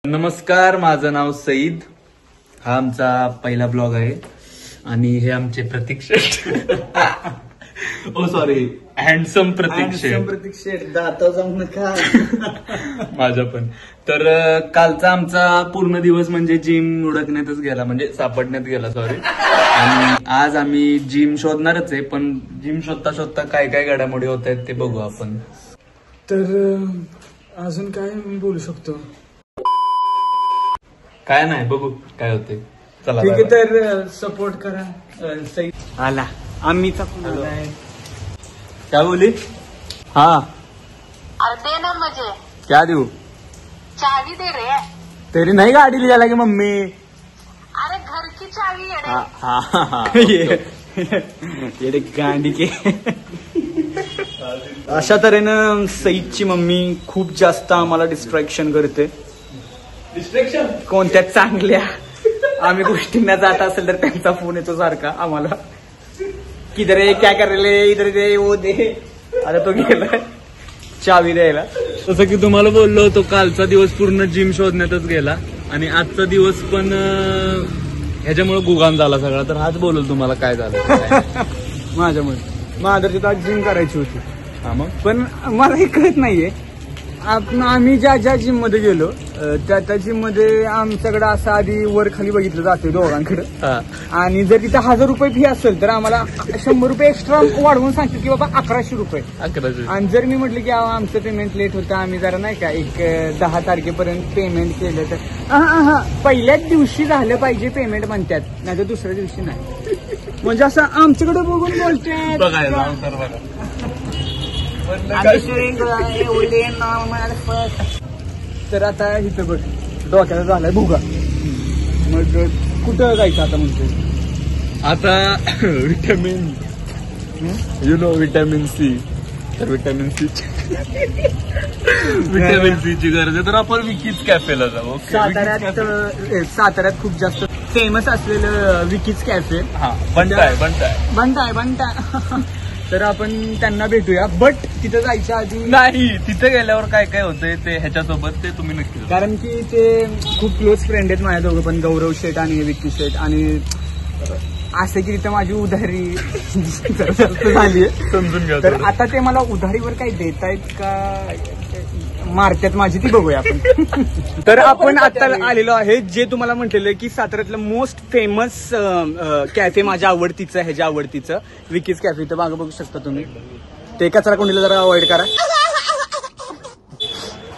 नमस्कार, माझं नाव सईद. हा आमचा पहिला ब्लॉग आहे आणि हे आमचे प्रतीक शेठ. ओ सॉरी, हँडसम प्रतीक शेठ. दाता जाऊ नका. माझा पण. तर कालचा आमचा पूर्ण दिवस म्हणजे जिम हुडकण्यातच गेला, म्हणजे सापडण्यात गेला, सॉरी. आणि आज आम्ही जिम शोधणारच आहे, पण जिम शोधता शोधता काय काय घडामोडी होत आहेत ते बघू आपण. तर अजून काय मी बोलू शकतो? काय नाही, बघू काय होते. चला, ठीक आहे. तर सपोर्ट करा. सई आला, आम्हीचा क्या बोली? हाँ, अरे दे ना मुझे, क्या दूं? चाबी दे रे. तेरी नहीं गाड़ी ले जाएगी मम्मी. अरे घर की चाबी है रे. ये गांडी के. अशा तऱ्हेनं सईदची मम्मी खूप जास्त आम्हाला डिस्ट्रॅक्शन करते. डिस्ट्रॅक्शन कोणत्या चांगल्या आम्ही गोष्टींना जात असेल तर त्यांचा फोन येतो सारखा आम्हाला, किधर आहे, क्या कर रहे, इधर दे, वो दे. आता तो गेला चावी द्यायला. जसं की तुम्हाला बोललो होतो, कालचा दिवस पूर्ण जिम शोधण्यातच गेला आणि आजचा दिवस पण ह्याच्यामुळे गुगान झाला सगळा. तर आज बोललो तुम्हाला काय झालं. माझ्यामुळे माझं आज जिम करायची होती. हा, मग पण मला हे कळत नाहीये, आम्ही ज्या जिम मध्ये गेलो त्या जिम मध्ये आमच्याकडे असं आधी वर खाली बघितलं जाते दोघांकडे. आणि जर तिथे 1000 रुपये फी असेल तर आम्हाला 100 रुपये एक्स्ट्रा वाढवून सांगतात की बाबा 1100 रुपये. आणि जर मी म्हटलं की आमचं पेमेंट लेट होतं, आम्ही जरा नाही का एक 10 तारखेपर्यंत पेमेंट केलं तर पहिल्याच दिवशी झालं पाहिजे पेमेंट म्हणतात, नाही तर दुसऱ्या दिवशी नाही. म्हणजे असं आमच्याकडे बघून बोलतात. तर आता इथं बघ डोक्याला झालाय भुगा. मग कुठं जायचं आता म्हणतो? आता विटॅमिन विटॅमिन सी. तर विटॅमिन सी ची गरज आहे, तर आपण विकीज कॅफेला जाऊ. साताऱ्यात खूप जास्त फेमस असलेलं विकीज कॅफे. हा, बनताय. तर आपण त्यांना भेटूया, बट तिथं जायच्या आधी नाही, तिथे गेल्यावर काय काय होतंय ते ह्याच्यासोबत ते तुम्ही नक्की, कारण की ते खूप क्लोज फ्रेंड आहेत माझ्या दोघं पण, गौरव शेठ आणि विक्की शेठ. आणि असं की तिथं माझी उधारी झाली आहे, समजून घ्या. तर आता ते मला उधारीवर काही देतायत का मारत्यात माझी, ती बघूया आपण. तर आपण आता आलेलो आहे जे तुम्हाला म्हटलेलं की साताऱ्यातलं मोस्ट फेमस कॅफे, माझ्या आवडतीचं, ह्याच्या आवडतीचं विकीज कॅफे. तर मागं बघू शकता तुम्ही. ते कचरा कोंडीला जरा अवॉइड करा.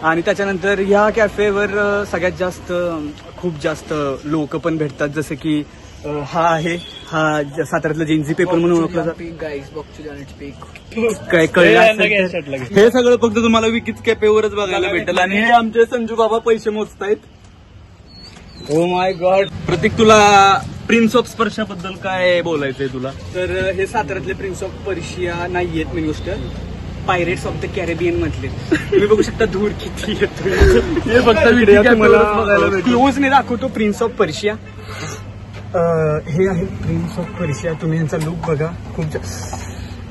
आणि त्याच्यानंतर ह्या कॅफेवर सगळ्यात जास्त खूप जास्त लोक पण भेटतात, जसं की हा आहे, हा साताऱ्यातलं जेन्झी पेपर म्हणून ओळखला जातो. काय कळलं? हे सगळं फक्त तुम्हाला विकीज कॅफेवरच बघायला भेटेल. आणि हे आमचे संजू बाबा पैसे मोजतायत. ओ माय गॉड. प्रतीक, तुला प्रिन्स ऑफ स्पर्शाबद्दल काय बोलायचंय तुला? तर हे साताऱ्यातले प्रिन्स ऑफ पर्शिया नाहीयेत मी गोष्ट, पायरेट्स ऑफ द कॅरेबियन मधले. तुम्ही बघू शकता धूर किती येतो. हे फक्त व्हिडिओ क्लोजने दाखवतो प्रिन्स ऑफ पर्शिया. हे आहे प्रिन्स ऑफ पर्शिया. तुम्ही यांचा लुक बघा. खूप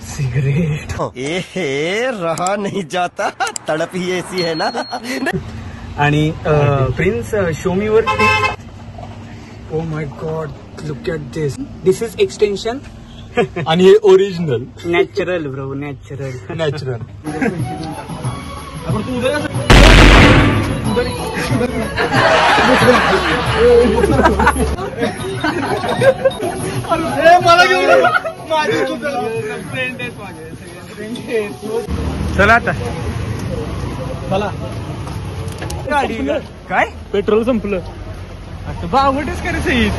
सिगरेट रहा नहीं जाता, तड़प ही ऐसी है ना. आणि प्रिन्स शोमीवर. Oh my god, look at this. This is extension. आणि हे ओरिजिनल नॅचरल ब्रो, नॅचरल. चला आता, चला. काय पेट्रोल संपलं. बावटच करायचं येईल.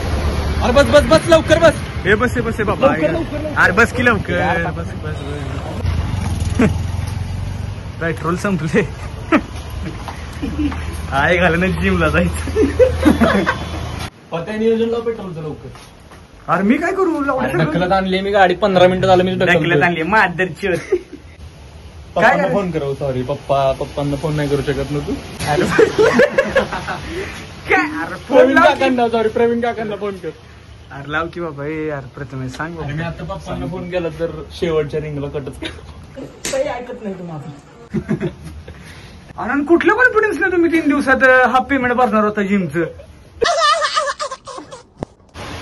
अरे बस बस बस, लवकर बस. हे बस बाबा. अरे बस की लवकर. पेट्रोल संपले. आहे घालून जिमला जायचं. पत्या नियोजन लाव पेट्रोलचं लवकर. अरे मी काय करू? ढकलत आणली मी गाडी. 15 मिनिटं झालं मी ढकलत आणली. मादरची पप्पांना फोन करू. सॉरी पप्पांना फोन नाही करू शकत ना तू. प्रवीण काकांना फोन कर. अरे लाव की बाबा. यार प्रथमेश सांग बाबा. मी आता पप्पांना फोन केला तर शेवटच्या रिंगला कटच काही ऐकत नाही तुम्हाला. आणि कुठलं कॉन्फिडन्स ना तुम्ही 3 दिवसात हाफ पेमेंट भरणार होता जिमचं?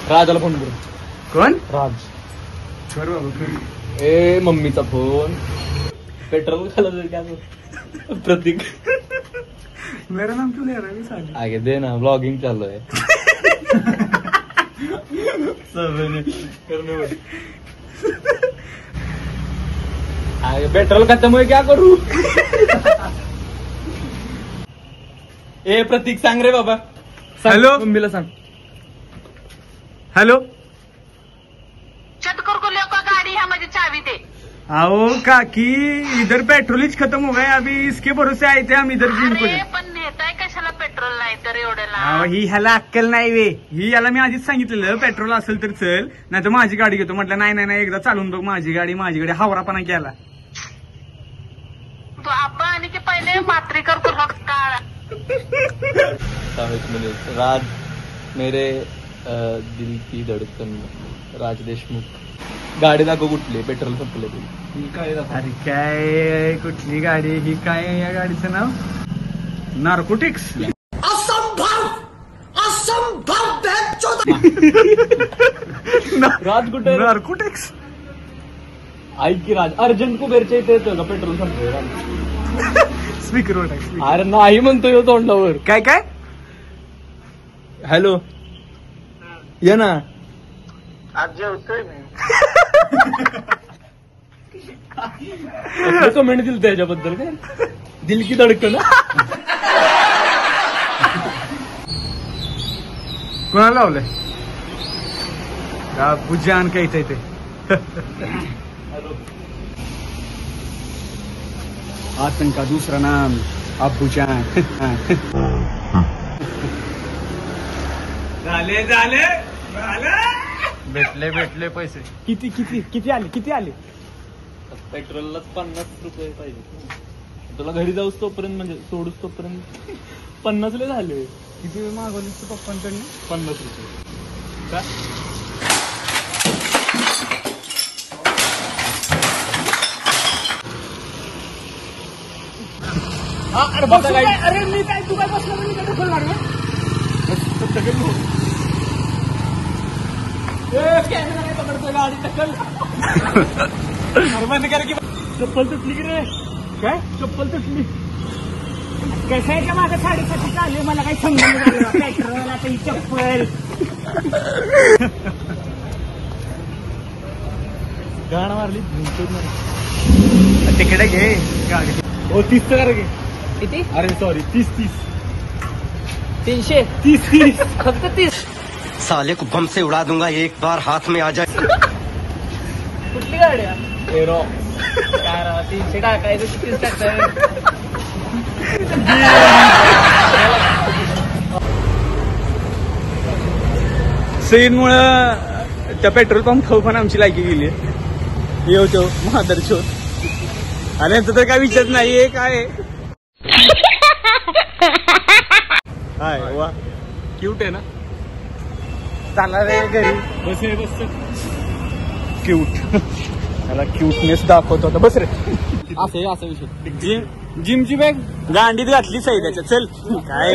राजाला फोन करू. कोण? राज. कर बाबा कर. ए मम्मीचा फोन. पेट्रोल खाला काय प्रतीक. मेरा नाम क्यों ले रहा है साले? आगे दे ना, ब्लॉगिंग चालू आहे. आगे पेट्रोल खत्म हुए क्या करू. ए प्रतीक सांग रे बाबा. हॅलो मम्मीला सांग. हॅलो. चटकर को लेकर गाड़ी है, मुझे चाबी दे. आओ काकी, इधर पेट्रोल ही खत्म हो गए, अभी इसके भरोसे आए थे हम इधर जिम को. अरे पण नेताय कशाला पेट्रोल नाही तर एवढ्याला. अहो, ही ह्याला अक्कल नाही वे. ही याला मी आधीच सांगितलेलं पेट्रोल असेल तर चल, नाही तर माझी गाडी घेतो. म्हटलं नाही नाही नाही, एकदा चालून बघ माझी गाडी हावरापणा केला. तू आपण आणि की पहिले मात्रेकर को काळ. राज मेरे दिल की धडकन. राज देशमुख. गाडी दाखव कुठली, पेट्रोल संपले काय. अरे काय कुठली गाडी ही, काय आहे या गाडीचं नाव? नार्कोटिक्स. राज कुठे? नार्कोटिक्स. ऐक की राज, अर्जंट कुबेरच्या इथे येतं का पेट्रोल संपलं. स्पीकर वर. अरे नाही म्हणतोय तोंडावर. काय काय? हॅलो ये ना. आज जेवतोय मी. कमेंट दिली त्याच्याबद्दल काय. दिल की धडकन. कोणाला लावलंय? बुजान काय इथे ते. आतंक का दूसरा नाम अब्बूजान. झाले झाले भेटले पैसे. किती आले? पेट्रोललाच 50 रुपये पाहिजे. तुला घरी जाऊस तोपर्यंत, म्हणजे सोडूस तोपर्यंत 50 लय झाले. किती वेळ मागवली पप्पांकडनं? 50 रुपये का? अरे मी काय, तू काय बसला मी काय खोलणार ना. कॅमेरा काय पकडतोय, गाडी टक्कल. बंद कर की. चप्पल तुटली की रे. काय चप्पल तुटली. कसं आहे का माझं 7:30 चालू, मला काही समजलं पेट्रोल आता ही चप्पल. गाणं मारली तिकडे घे गाडी. हो 30 करा घे. किती? अरे सॉरी 30. 300. 30 फक्त 30. साले को बम से उड़ा दूंगा एक बार हाथ में आ जाए. कुठली गाडी आहे? एरो. काय राव, 300 टाकायचं 30 टाकताय. सईदमुळं त्या पेट्रोल पंप पण आमची लायकी गेली. येऊ महादर शोध. आणि यांचं तर काय विचार नाहीये. काय हाय वा, क्यूट आहे ना. चालणार रे घरी. बस. क्यूट. मला क्यूटनेस दाखवतो आता. बस रे. असा विषय. जिमची बॅग गांडीत घातली सैद्याच्या. चल काय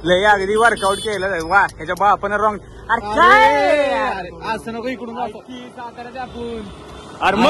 लय अगदी वर्कआउट केलं. वा ह्याच्या बापानं रॉंग. अरे काय असं नको इकडून. अरे मग